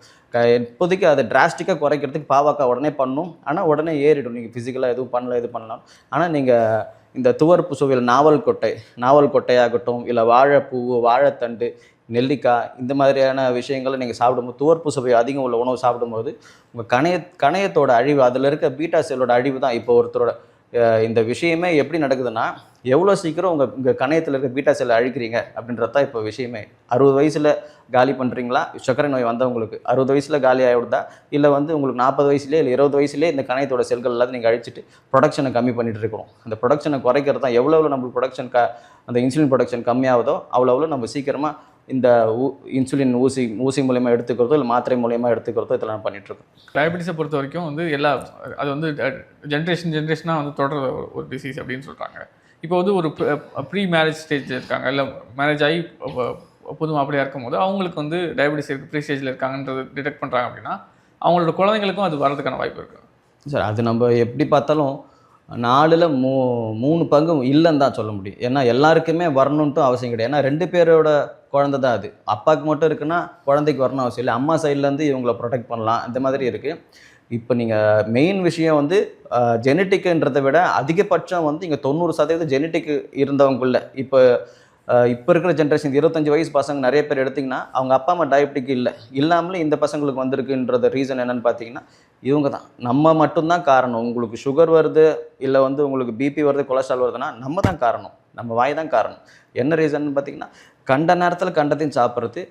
இப்போதைக்கு அதை டிராஸ்டிக்காக குறைக்கிறதுக்கு பாவக்காய் உடனே பண்ணும். ஆனால் உடனே ஏறிடும். நீங்கள் ஃபிசிக்கலாக எதுவும் பண்ணல இது பண்ணலாம். ஆனால் நீங்கள் இந்த துவர்ப்பு சுவையில் நாவல் கொட்டையாகட்டும், இல்லை வாழைப்பூ, வாழைத்தண்டு, நெல்லிக்காய் இந்த மாதிரியான விஷயங்களை நீங்கள் சாப்பிடும்போது துவர்ப்பு சுவை அதிகம் உள்ள உணவு சாப்பிடும்போது உங்கள் கணையத்தோட அழிவு, அதில் இருக்க பீட்டா செல்லோட அழிவு தான் இப்போ ஒருத்தரோட இந்த விஷயமே எப்படி நடக்குதுன்னா, எவ்வளோ சீக்கிரம் உங்கள் கணையத்தில் இருக்க பீட்டா செல்லை அழிக்கிறீங்க அப்படின்றது தான் இப்போ விஷயமே. 60 வயசில் காலி பண்ணுறீங்களா? சர்க்கரை நோய் வந்தவங்களுக்கு 60 வயசில் காலி ஆகிவிடுதா? இல்லை வந்து உங்களுக்கு 40 வயசுலேயே இல்லை 20 வயசுலேயே இந்த கணையத்தோட செல்கள் எல்லாத்தையும் நீங்கள் அழிச்சிட்டு ப்ரொடக்ஷனை கம்மி பண்ணிட்டு இருக்கணும். அந்த ப்ரொடக்ஷனை குறைக்கிறது தான் எவ்வளோ நம்மளுக்கு ப்ரொடக்ஷன் அந்த இன்சுலின் ப்ரொடக்ஷன் கம்மியாகுதோ அவ்வளோ நம்ம சீக்கிரமாக இந்த இன்சுலின் ஊசி மூலயமா எடுத்துக்கிறதோ இல்லை மாத்திரை மூலயமா எடுத்துக்கிறதோ இதெல்லாம் பண்ணிகிட்ருக்கோம். டயபெட்டிஸை பொறுத்த வரைக்கும் வந்து அது வந்து ஜென்ரேஷனாக வந்து தொடர ஒரு டிசீஸ் அப்படின்னு சொல்கிறாங்க. இப்போ வந்து ஒரு ப்ரீ மேரேஜ் ஸ்டேஜ் இருக்காங்க, இல்லை மேரேஜ் ஆகி புது மாப்பிள்ளையாக இருக்கும்போது அவங்களுக்கு வந்து டயபெட்டிஸ் இருக்குது, ப்ரீ ஸ்டேஜில் இருக்காங்கன்றது டிடெக்ட் பண்ணுறாங்க அப்படின்னா அவங்களோட குழந்தைங்களுக்கும் அது வரதுக்கான வாய்ப்பு இருக்குது சார். அது நம்ம எப்படி பார்த்தாலும் 4ல் 3 பங்கு இல்லைன்னு தான் சொல்ல முடியும். ஏன்னா எல்லாருக்குமே வரணுன்ட்டும் அவசியம் கிடையாது. ஏன்னா 2 பேரோட குழந்தை தான் அது. அப்பாவுக்கு மட்டும் இருக்குன்னா குழந்தைக்கு வரணும் அவசியம் இல்லை. அம்மா சைட்லேருந்து இவங்களை ப்ரொடெக்ட் பண்ணலாம், இந்த மாதிரி இருக்குது. இப்போ நீங்கள் மெயின் விஷயம் வந்து ஜெனட்டிக்குன்றதை விட அதிகபட்சம் வந்து இங்கே 90% ஜெனட்டிக் இருந்தவங்குள்ள இப்போ இருக்கிற ஜென்ரேஷன் 25 வயசு பசங்க நிறைய பேர் எடுத்திங்கன்னா அவங்க அப்பா அம்மா டயபெட்டிக் இல்லாமலே இந்த பசங்களுக்கு வந்திருக்குன்றது ரீசன் என்னென்னு பார்த்தீங்கன்னா இவங்க தான். நம்ம மட்டும்தான் காரணம். உங்களுக்கு சுகர் வருது, இல்லை வந்து உங்களுக்கு பிபி வருது, கொலஸ்ட்ரால் வருதுன்னா நம்ம தான் காரணம், நம்ம வாய் தான் காரணம். என்ன ரீசன் பார்த்தீங்கன்னா கண்ட நேரத்தில் கண்டத்தையும் சாப்பிட்றது,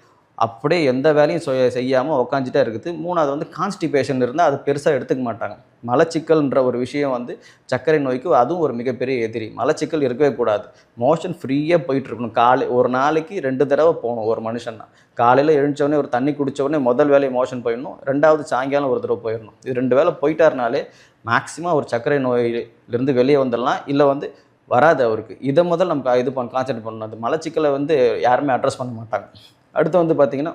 அப்படியே எந்த வேலையும் செய்யாமல் உக்காந்துட்டே இருக்குது. 3வது வந்து கான்ஸ்டிபேஷன் இருந்தால் அது பெருசாக எடுத்துக்க மாட்டாங்க. மலச்சிக்கல்ன்ற ஒரு விஷயம் வந்து சர்க்கரை நோய்க்கு அதுவும் ஒரு மிகப்பெரிய எதிரி. மலச்சிக்கல் இருக்கவே கூடாது. மோஷன் ஃப்ரீயாக போயிட்டுருக்கணும். ஒரு நாளைக்கு 2 தடவை போகணும் ஒரு மனுஷன்னா. காலையில் எழுந்தோடனே ஒரு தண்ணி குடித்தோடனே முதல் வேலையை மோஷன் போயிடணும், 2வது சாயங்காலம் ஒரு தடவை போயிடணும். இது 2 வேளை போயிட்டாருனாலே மேக்ஸிமம் ஒரு சர்க்கரை நோயிலிருந்து வெளியே வந்துடலாம், இல்லை வந்து வராது அவருக்கு. இதை முதல் நம்ம கான்சென்ட்ரேட் பண்ணணும். அந்த மலச்சிக்கலை வந்து யாருமே அட்ரஸ் பண்ண மாட்டாங்க. அடுத்து வந்து பார்த்திங்கன்னா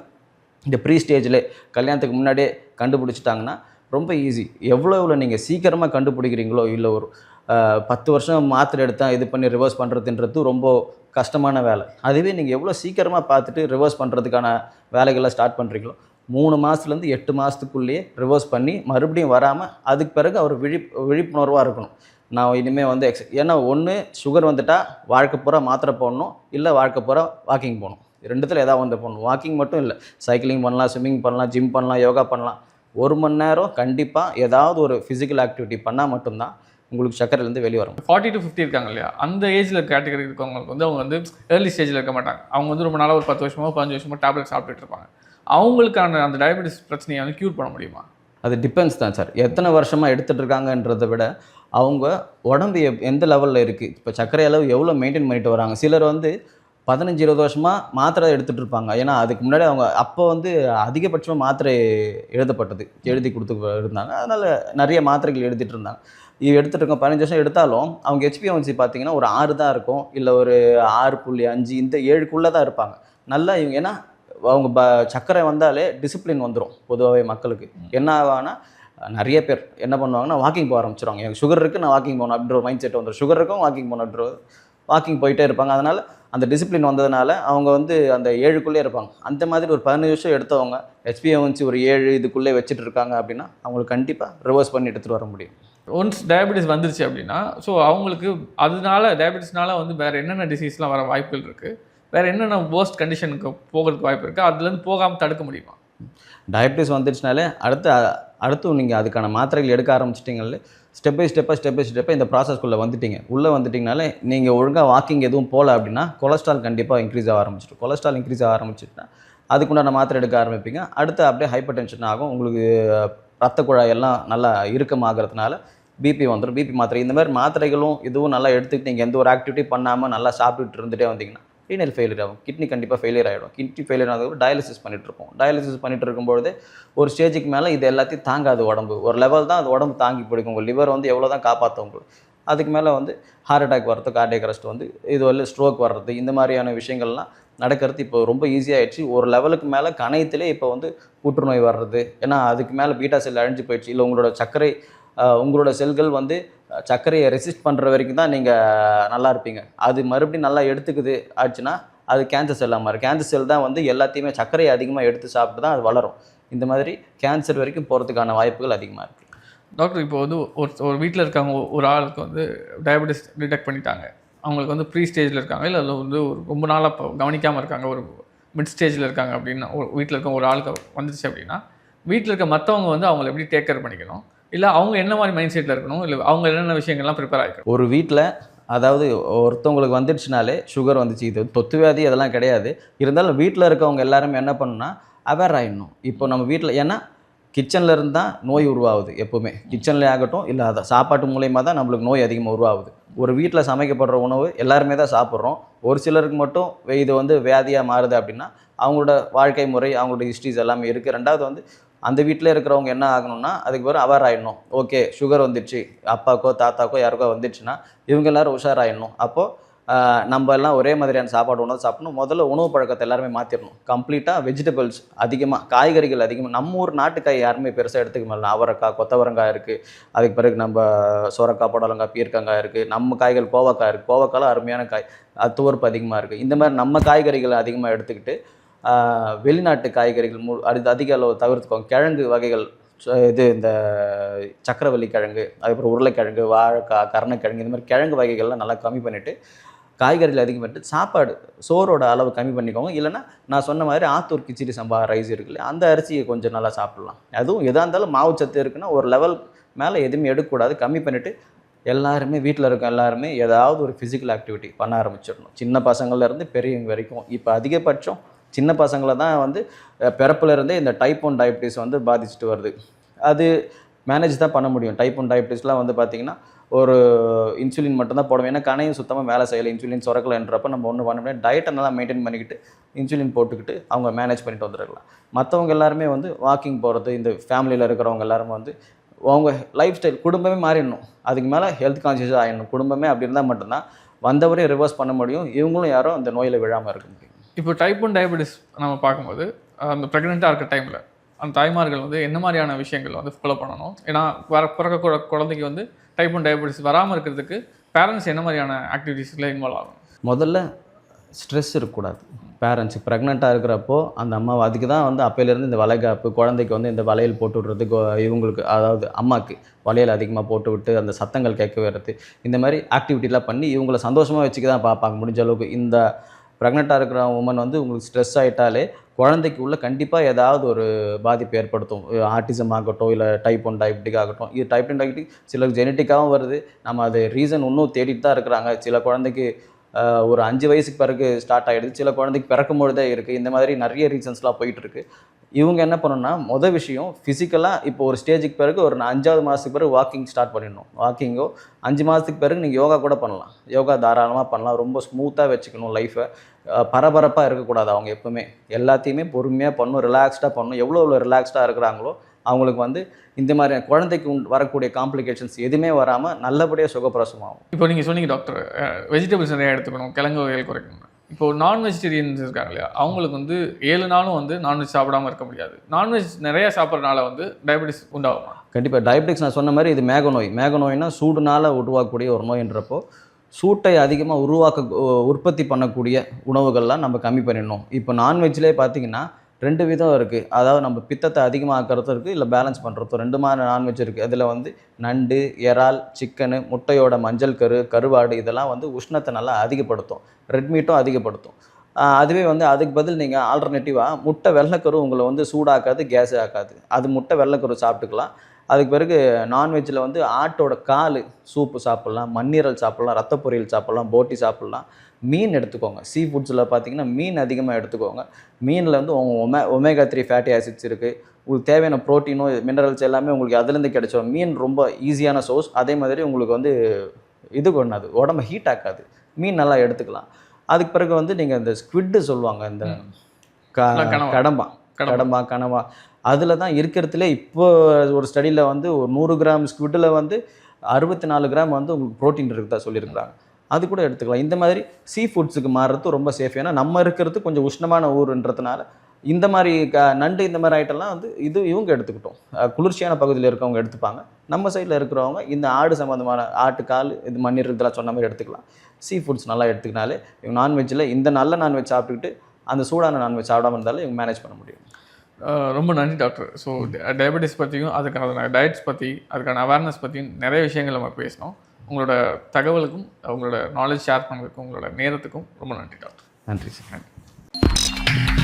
இந்த ப்ரீ ஸ்டேஜில் கல்யாணத்துக்கு முன்னாடியே கண்டுபிடிச்சிட்டாங்கன்னா ரொம்ப ஈஸி. எவ்வளோ நீங்கள் சீக்கிரமாக கண்டுபிடிக்கிறீங்களோ, இல்லை ஒரு 10 வருஷம் மாத்திரை எடுத்தால் இது பண்ணி ரிவர்ஸ் பண்ணுறதுன்றது ரொம்ப கஷ்டமான வேலை. அதுவே நீங்கள் எவ்வளோ சீக்கிரமாக பார்த்துட்டு ரிவர்ஸ் பண்ணுறதுக்கான வேலைகளை ஸ்டார்ட் பண்ணுறீங்களோ 3 மாதத்துலேருந்து 8 மாதத்துக்குள்ளேயே ரிவர்ஸ் பண்ணி மறுபடியும் வராமல் அதுக்கு பிறகு அவர் விழிப்புணர்வாக இருக்கணும். நான் இனிமேல் வந்து ஏன்னா ஒன்று சுகர் வந்துட்டால் வாழ்க்கை பூரா மாத்திரை போடணும், இல்லை வாழ்க்கை பூரா வாக்கிங் போகணும். 2த்தில் ஏதாவது வந்து போகணும். வாக்கிங் மட்டும் இல்லை, சைக்கிளிங் பண்ணலாம், ஸ்விம்மிங் பண்ணலாம், ஜிம் பண்ணலாம், யோகா பண்ணலாம். 1 மணி நேரம் கண்டிப்பாக ஏதாவது ஒரு ஃபிசிக்கல் ஆக்டிவிட்டி பண்ணால் மட்டும்தான் உங்களுக்கு சர்க்கரையிலேருந்து வெளியே வரும். 40 to 50 இருக்காங்க இல்லையா, அந்த ஏஜில் கேட்டகரி இருக்கவங்களுக்கு வந்து அவங்க வந்து ஏர்லி ஸ்டேஜில் இருக்க மாட்டாங்க. அவங்க வந்து ரொம்ப நாளாக ஒரு 10 வருஷமோ 15 வருஷமோ டேப்லெட் சாப்பிட்டுட்டு இருப்பாங்க. அவங்களுக்கான அந்த டயபெட்டிஸ் பிரச்சனையை வந்து க்யூர் பண்ண முடியுமா? அது டிபெண்ட்ஸ் தான் சார். எத்தனை வருஷமாக எடுத்துகிட்டு இருக்காங்கன்றதை விட அவங்க உடம்பு எந்த லெவலில் இருக்குது, இப்போ சர்க்கரை அளவு எவ்வளோ மெயின்டைன் பண்ணிட்டு வராங்க. சிலர் வந்து 15-20 வருஷமாக மாத்திரை எடுத்துகிட்டு இருப்பாங்க. ஏன்னா அதுக்கு முன்னாடி அவங்க அப்போ வந்து அதிகபட்சமாக மாத்திரை எழுதி கொடுத்து இருந்தாங்க. அதனால் நிறைய மாத்திரைகள் எடுத்துகிட்டு இருந்தாங்க. எடுத்துகிட்டு இருக்கோம் 15 வருஷம் எடுத்தாலும் அவங்க HbA1c பார்த்தீங்கன்னா ஒரு 6 தான் இருக்கும், இல்லை ஒரு 6.5 இந்த 7க்குள்ளே தான் இருப்பாங்க. நல்லா இவங்க ஏன்னா அவங்க சர்க்கரை வந்தாலே டிசிப்ளின் வந்துடும். பொதுவாகவே மக்களுக்கு என்ன ஆகான்னா நிறைய பேர் என்ன பண்ணுவாங்கன்னா வாக்கிங் போக ஆரம்பிச்சிடுவாங்க. எனக்கு சுகர் இருக்குது, நான் வாக்கிங் போகணும் அப்படின்ற ஒரு மைண்ட் செட் வந்துடும். சுகர் இருக்கும், வாக்கிங் போகணுன்ற வாக்கிங் போயிட்டே இருப்பாங்க. அதனால் அந்த டிசிப்ளின் வந்ததுனால அவங்க வந்து அந்த 7க்குள்ளே இருப்பாங்க. அந்த மாதிரி ஒரு 15 வருஷம் எடுத்தவங்க HbA1c ஒரு 7 இதுக்குள்ளே வச்சுட்டு இருக்காங்க அப்படின்னா அவங்களுக்கு கண்டிப்பாக ரிவர்ஸ் பண்ணி எடுத்துகிட்டு வர முடியும். ஒன்ஸ் டயபெட்டிஸ் வந்துருச்சு அப்படின்னா ஸோ அவங்களுக்கு அதனால டயபெட்டிஸ்னால வந்து வேறு என்னென்ன டிசீஸ்லாம் வர வாய்ப்புகள் இருக்குது, வேறு என்னென்ன வேர்ஸ்ட் கண்டிஷனுக்கு போகிறதுக்கு வாய்ப்பு இருக்குது, அதுலேருந்து போகாமல் தடுக்க முடியுமா? டயபெட்டிஸ் வந்துடுச்சுனாலே அடுத்து நீங்கள் அதுக்கான மாத்திரைகள் எடுக்க ஆரம்பிச்சிட்டிங்களே ஸ்டெப் பை ஸ்டெப்பாக இந்த ப்ராசஸ்க்குள்ளே வந்துட்டிங்கனாலே நீங்கள் ஒழுங்காக வாக்கிங் எதுவும் போகல அப்படின்னா கொலஸ்ட்ரால் கண்டிப்பாக இன்க்ரீஸ் ஆக ஆரம்பிச்சிடும். கொலஸ்ட்ரால் இன்க்ரீஸ் ஆக ஆரம்பிச்சிட்டுனா அதுக்குண்டான மாத்திரை எடுக்க ஆரம்பிப்பீங்க. அடுத்து அப்படியே ஹைப்பர் டென்ஷன் ஆகும். உங்களுக்கு ரத்த குழாய் எல்லாம் நல்லா இறுக்கமாகறதுனால பிபி வந்துடும். பிபி மாத்திரை இந்த மாதிரி மாத்திரைகளும் இதுவும் நல்லா எடுத்துக்கிட்டு நீங்கள் எந்த ஒரு ஆக்டிவிட்டி பண்ணாமல் நல்லா சாப்பிட்டுட்டு இருந்துகிட்டே வந்தீங்கன்னா ரீனல் ஃபெயிலியர் ஆகும். கிட்னி கண்டிப்பாக ஃபெயிலியர் ஆகிடும். கிட்னி ஃபெயிலியர் ஆகுது டயாலிசிஸ் பண்ணிகிட்ருப்போம். டயாலிசிஸ் பண்ணிட்டு இருக்கும்பொழுது ஒரு ஸ்டேஜுக்கு மேலே இது எல்லாத்தையும் தாங்காது உடம்பு. ஒரு லெவல் தான் அது உடம்பு தாங்கி பிடிக்கும். உங்கள் லிவர் வந்து எவ்வளோ தான் காப்பாற்றும் உங்களுக்கு. அதுக்கு மேலே வந்து ஹார்ட் அட்டாக் வர்றது, கார்டியக் அரெஸ்ட் வந்து இது வந்து ஸ்ட்ரோக் வர்றது, இந்த மாதிரியான விஷயங்கள்லாம் நடக்கிறது இப்போ ரொம்ப ஈஸியாகிடுச்சு. ஒரு லெவலுக்கு மேலே கணையத்திலே இப்போ வந்து புற்றுநோய் வர்றது, ஏன்னா அதுக்கு மேலே பீட்டா செல் அழிஞ்சு போயிடுச்சு. இல்லை உங்களோட சர்க்கரை உங்களோட செல்கள் வந்து சர்க்கரையை ரெசிஸ்ட் பண்ணுற வரைக்கும் தான் நீங்கள் நல்லா இருப்பீங்க. அது மறுபடியும் நல்லா எடுத்துக்குது ஆச்சுன்னா அது கேன்சர் செல்லாக மாறும். கேன்சர் செல் தான் வந்து எல்லாத்தையுமே சர்க்கரையை அதிகமாக எடுத்து சாப்பிட்டு தான் அது வளரும். இந்த மாதிரி கேன்சர் வரைக்கும் போகிறதுக்கான வாய்ப்புகள் அதிகமாக இருக்குது. டாக்டர் இப்போ வந்து ஒரு வீட்டில் இருக்காங்க, ஒரு ஆளுக்கு வந்து டயபெட்டிஸ் டிடெக்ட் பண்ணிட்டாங்க. அவங்களுக்கு வந்து ப்ரீ ஸ்டேஜில் இருக்காங்க, இல்லை அதில் வந்து ஒரு ரொம்ப நாளாக கவனிக்காமல் இருக்காங்க, ஒரு மிட் ஸ்டேஜில் இருக்காங்க அப்படின்னா, ஒரு வீட்டில் இருக்க ஒரு ஆளுக்கு வந்துச்சு அப்படின்னா வீட்டில் இருக்க மற்றவங்க வந்து அவங்களை எப்படி டேக் கேர் பண்ணிக்கணும், இல்லை அவங்க என்ன மாதிரி மைண்ட் செட்டில் இருக்கணும், இல்லை அவங்க என்னென்ன விஷயங்கள்லாம் ப்ரிப்பேர் ஆகிக்கணும்? ஒரு வீட்டில் அதாவது ஒருத்தவங்களுக்கு வந்துடுச்சுனாலே சுகர் வந்துச்சு, இது தொத்து வியாதி அதெல்லாம் கிடையாது. இருந்தாலும் வீட்டில் இருக்கவங்க எல்லாருமே என்ன பண்ணணும்னா அவேர் ஆகிடணும். இப்போ நம்ம வீட்டில் ஏன்னா கிச்சனில் இருந்து தான் நோய் உருவாகுது. எப்போவுமே கிச்சன்லேயே ஆகட்டும், இல்லை அதை சாப்பாட்டு மூலயமா தான் நம்மளுக்கு நோய் அதிகமாக உருவாகுது. ஒரு வீட்டில் சமைக்கப்படுற உணவு எல்லாருமே தான் சாப்பிட்றோம். ஒரு சிலருக்கு மட்டும் இது வந்து வியாதியாக மாறுது அப்படின்னா அவங்களோட வாழ்க்கை முறை, அவங்களோட ஹிஸ்ட்ரிஸ் எல்லாமே இருக்குது. ரெண்டாவது வந்து அந்த வீட்டில் இருக்கிறவங்க என்ன ஆகணும்னா அதுக்கு பிறகு அவேர் ஆகிடணும். ஓகே சுகர் வந்துடுச்சு, அப்பாக்கோ தாத்தாக்கோ யாருக்கோ வந்துடுச்சுன்னா இவங்க எல்லோரும் உஷாராகிடணும். அப்போது நம்ம எல்லாம் ஒரே மாதிரியான சாப்பாடு உணவு சாப்பிடணும். முதல்ல உணவு பழக்கத்தை எல்லாருமே மாற்றிடணும். கம்ப்ளீட்டாக வெஜிடபிள்ஸ் அதிகமாக, காய்கறிகள் அதிகமாக. நம்ம ஊர் நாட்டுக்காய் யாருமே பெருசாக எடுத்துக்க முடியல. அவரைக்காய், கொத்தவரங்காய் இருக்குது, அதுக்கு பிறகு நம்ம சொரக்காய், புடலங்காய், பீர்க்கங்காய் இருக்குது. நம்ம காய்கள் கோவக்காய் இருக்குது, கோவக்காயில் அருமையான காய், துவர்ப்பு அதிகமாக இருக்குது. இந்த மாதிரி நம்ம காய்கறிகளை அதிகமாக எடுத்துக்கிட்டு வெளிநாட்டு காய்கறிகள் அது அதிக அளவு தவிர்த்துக்கோங்க. கிழங்கு வகைகள், இது இந்த சக்கரவள்ளி கிழங்கு, அதுக்கப்புறம் உருளைக்கிழங்கு, வாழைக்காய், கருணக்கிழங்கு, இந்த மாதிரி கிழங்கு வகைகள்லாம் நல்லா கம்மி பண்ணிவிட்டு காய்கறிகள் அதிகம் பண்ணிட்டு சாப்பாடு சோறோட அளவு கம்மி பண்ணிக்கோங்க. இல்லைன்னா நான் சொன்ன மாதிரி ஆத்தூர் கிச்சடி சம்பா ரைஸ் இருக்குல்ல, அந்த அரிசியை கொஞ்சம் நல்லா சாப்பிட்லாம். அதுவும் எதாக இருந்தாலும் மாவுச்சத்து இருக்குன்னா ஒரு லெவல் மேலே எதுவுமே எடுக்கக்கூடாது. கம்மி பண்ணிவிட்டு எல்லாருமே வீட்டில் இருக்க எல்லாருமே ஏதாவது ஒரு ஃபிசிக்கல் ஆக்டிவிட்டி பண்ண ஆரம்பிச்சிடணும். சின்ன பசங்கள்லேருந்து பெரியவங்க வரைக்கும். இப்போ அதிகபட்சம் சின்ன பசங்களை தான் வந்து பிறப்புலேருந்தே இந்த டைப் 1 டயபிட்டிஸ் வந்து பாதிச்சுட்டு வருது. அது மேனேஜ் தான் பண்ண முடியும். டைப் 1 டயபிட்டிஸ்லாம் வந்து பார்த்திங்கன்னா ஒரு இன்சுலின் மட்டும்தான் போடுவோம். ஏன்னா கணையும் சுத்தமாக வேலை செய்யலை, இன்சுலின் சுரக்கலைன்றப்ப நம்ம ஒன்றும் பண்ண முடியாது. டயட்டை நல்லா மெயின்டைன் பண்ணிக்கிட்டு இன்சுலின் போட்டுக்கிட்டு அவங்க மேனேஜ் பண்ணிட்டு வந்துருக்கலாம். மற்றவங்க எல்லாருமே வந்து வாக்கிங் போகிறது, இந்த ஃபேமிலியில் இருக்கிறவங்க எல்லாருமே வந்து அவங்க லைஃப் ஸ்டைல் குடும்பமே மாறிடணும். அதுக்கு மேலே ஹெல்த் கான்ஷியஸாக ஆகிடணும். குடும்பமே அப்படி இருந்தால் மட்டும்தான் வந்தவரையும் ரிவர்ஸ் பண்ண முடியும். இவங்களும் யாரும் அந்த நோயில் விழாமல் இருக்க முடியும். இப்போ டைப் 1 டயபெட்டிஸ் நம்ம பார்க்கும்போது அந்த ப்ரெக்னெண்ட்டாக இருக்க டைமில் அந்த தாய்மார்கள் வந்து என்ன மாதிரியான விஷயங்கள் வந்து ஃபாலோ பண்ணணும்? ஏன்னா பிறக்க குழந்தைக்கு வந்து டைப் 1 டயபெட்டிஸ் வராமல் இருக்கிறதுக்கு பேரண்ட்ஸ் என்ன மாதிரியான ஆக்டிவிட்டீஸில் இன்வால்வ் ஆகணும்? முதல்ல ஸ்ட்ரெஸ் இருக்கக்கூடாது. பேரண்ட்ஸுக்கு ப்ரெக்னெண்ட்டாக இருக்கிறப்போ அந்த அம்மாவை அதுக்கு தான் வந்து அப்போலேருந்து இந்த வளைகாப்பு, குழந்தைக்கு வந்து இந்த வளையல் போட்டு விட்றது, இவங்களுக்கு அதாவது அம்மாவுக்கு வளையல் அதிகமாக போட்டு விட்டு அந்த சத்தங்கள் கேட்க வர்றது, இந்த மாதிரி ஆக்டிவிட்டிலாம் பண்ணி இவங்களை சந்தோஷமாக வச்சுக்க தான் பார்ப்பாங்க முடிஞ்ச அளவுக்கு. இந்த ப்ரெக்னெண்ட்டாக இருக்கிற உமன் வந்து உங்களுக்கு ஸ்ட்ரெஸ் ஆகிட்டாலே குழந்தைக்கு உள்ள கண்டிப்பாக ஏதாவது ஒரு பாதிப்பு ஏற்படுத்தும். ஆட்டிசம் ஆகட்டும், இல்லை டைப் 1 டயபெட்டிக் ஆகட்டும். இது டைப் 1 டயபெட்டிக் சிலருக்கு ஜெனட்டிக்காகவும் வருது. நம்ம அது ரீசன் இன்னும் தேடிட்டு தான் இருக்கிறாங்க. சில குழந்தைக்கு ஒரு 5 வயசுக்கு பிறகு ஸ்டார்ட் ஆகிடுது, சில குழந்தைக்கு பிறக்கும் பொழுதே இருக்குது. இந்த மாதிரி நிறைய ரீசன்ஸ்லாம் போயிட்டுருக்கு. இவங்க என்ன பண்ணணும்னா மொதல் விஷயம் ஃபிசிக்கலாக இப்போ ஒரு ஸ்டேஜுக்கு பிறகு ஒரு 5வது மாதத்துக்கு பிறகு வாக்கிங் ஸ்டார்ட் பண்ணிடணும். வாக்கிங்கோ 5 மாதத்துக்கு பிறகு நீங்கள் யோகா கூட பண்ணலாம். யோகா தாராளமாக பண்ணலாம். ரொம்ப ஸ்மூத்தாக வச்சுக்கணும் லைஃப்பை. பரபரப்பாக இருக்கக்கூடாது. அவங்க எப்பவுமே எல்லாத்தையுமே பொறுமையாக பண்ணணும், ரிலாக்ஸ்டாக பண்ணணும். எவ்வளோ ரிலாக்ஸ்டாக இருக்கிறாங்களோ அவங்களுக்கு வந்து இந்த மாதிரி குழந்தைக்கு வரக்கூடிய காம்ப்ளிகேஷன்ஸ் எதுவுமே வராமல் நல்லபடியாக சுகப்பிரசவம் ஆகும். இப்போ நீங்கள் சொன்னீங்க டாக்டர், வெஜிடபிள்ஸ் நிறையா எடுத்துக்கணும், கிழங்கு வகைகள் குறைக்கணும். இப்போது நான் வெஜிடேரியன்ஸ் இருக்காங்க இல்லையா, அவங்களுக்கு வந்து 7 நாளும் வந்து நான்வெஜ் சாப்பிடாமல் இருக்க முடியாது. நான்வெஜ் நிறையா சாப்பிட்றதுனால வந்து டயபெட்டிஸ் உண்டாகுமா? கண்டிப்பாக டயபெட்டிக்ஸ் நான் சொன்ன மாதிரி இது மேக நோய். மேக நோய்னா சூடுனால் உருவாக்கக்கூடிய ஒரு நோயின்றப்போ சூட்டை அதிகமாக உற்பத்தி பண்ணக்கூடிய உணவுகள்லாம் நம்ம கம்மி பண்ணிடணும். இப்போ நான்வெஜ்லேயே பார்த்தீங்கன்னா 2 விதம் இருக்குது. அதாவது நம்ம பித்தத்தை அதிகமாக்கிறதும் இருக்குது, இல்லை பேலன்ஸ் பண்ணுறதும். 2 மாதிரி நான்வெஜ் இருக்குது. அதில் வந்து நண்டு, இறால், சிக்கனு, முட்டையோட மஞ்சள் கருவாடு இதெல்லாம் வந்து உஷ்ணத்தை நல்லா அதிகப்படுத்தும். ரெட் மீட்டும் அதிகப்படுத்தும். அதுவே வந்து அதுக்கு பதில் நீங்கள் ஆல்டர்னேட்டிவாக முட்டை வெள்ளைக்கரு உங்களை வந்து சூடாக்காது, கேஸே ஆக்காது. அது முட்டை வெள்ளைக்கரு சாப்பிட்டுக்கலாம். அதுக்கு பிறகு நான்வெஜ்ஜில் வந்து ஆட்டோட கால் சூப்பு சாப்பிட்லாம், மண்ணீரல் சாப்பிட்லாம், ரத்த பொரியல் சாப்பிட்லாம், போட்டி சாப்பிட்லாம். மீன் எடுத்துக்கோங்க. சீ ஃபுட்ஸில் பார்த்தீங்கன்னா மீன் அதிகமாக எடுத்துக்கோங்க. மீனில் வந்து ஒமேகா 3 ஃபேட்டி ஆசிட்ஸ் இருக்குது. உங்களுக்கு தேவையான ப்ரோட்டீனோ மினரல்ஸ் எல்லாமே உங்களுக்கு அதுலேருந்து கிடைச்சோம். மீன் ரொம்ப ஈஸியான சோர்ஸ். அதே மாதிரி உங்களுக்கு வந்து இது பண்ணாது, உடம்பு ஹீட் ஆக்காது. மீன் நல்லா எடுத்துக்கலாம். அதுக்கு பிறகு வந்து நீங்கள் இந்த ஸ்குவிட்டு சொல்லுவாங்க, இந்த கனவா அதில் தான் இருக்கிறதுலே இப்போ ஒரு ஸ்டடியில் வந்து ஒரு 100 கிராம் ஸ்குவிட்டில் வந்து 64 கிராம் வந்து உங்களுக்கு ப்ரோட்டீன் இருக்குதா சொல்லியிருக்கிறாங்க. அது கூட எடுத்துக்கலாம். இந்த மாதிரி சீ ஃபுட்ஸுக்கு மாறுறது ரொம்ப சேஃப். ஏன்னா நம்ம இருக்கிறது கொஞ்சம் உஷ்ணமான ஊருன்றதுனால இந்த மாதிரி நண்டு இந்த மாதிரி ஐட்டம்லாம் வந்து இவங்க எடுத்துக்கிட்டோம். குளிர்ச்சியான பகுதியில் இருக்கவங்க எடுத்துப்பாங்க. நம்ம சைடில் இருக்கிறவங்க இந்த ஆடு சம்மந்தமான ஆட்டுக்கால், இது மண்ணீர் இதெல்லாம் சொன்ன மாதிரி எடுத்துக்கலாம். சீ ஃபுட்ஸ் நல்லா எடுத்துக்கினாலே இவங்க நான்வெஜ்ஜில் இந்த நல்ல நான்வெஜ் சாப்பிட்டுக்கிட்டு அந்த சூடான நான்வெஜ் சாப்பிடாம இருந்தாலும் இவங்க மேனேஜ் பண்ண முடியும். ரொம்ப நன்றி டாக்டர். ஸோ டயபெட்டிஸ் பற்றியும் அதுக்கான டயட்ஸ் பற்றி அதுக்கான அவேர்னஸ் பற்றியும் நிறைய விஷயங்கள் நம்ம பேசினோம். உங்களோட தகவலுக்கும் உங்களோட நாலேஜ் ஷேர் பண்ணதுக்கும் உங்களோட நேரத்துக்கும் ரொம்ப நன்றி டாக்டர். நன்றி சார். நன்றி.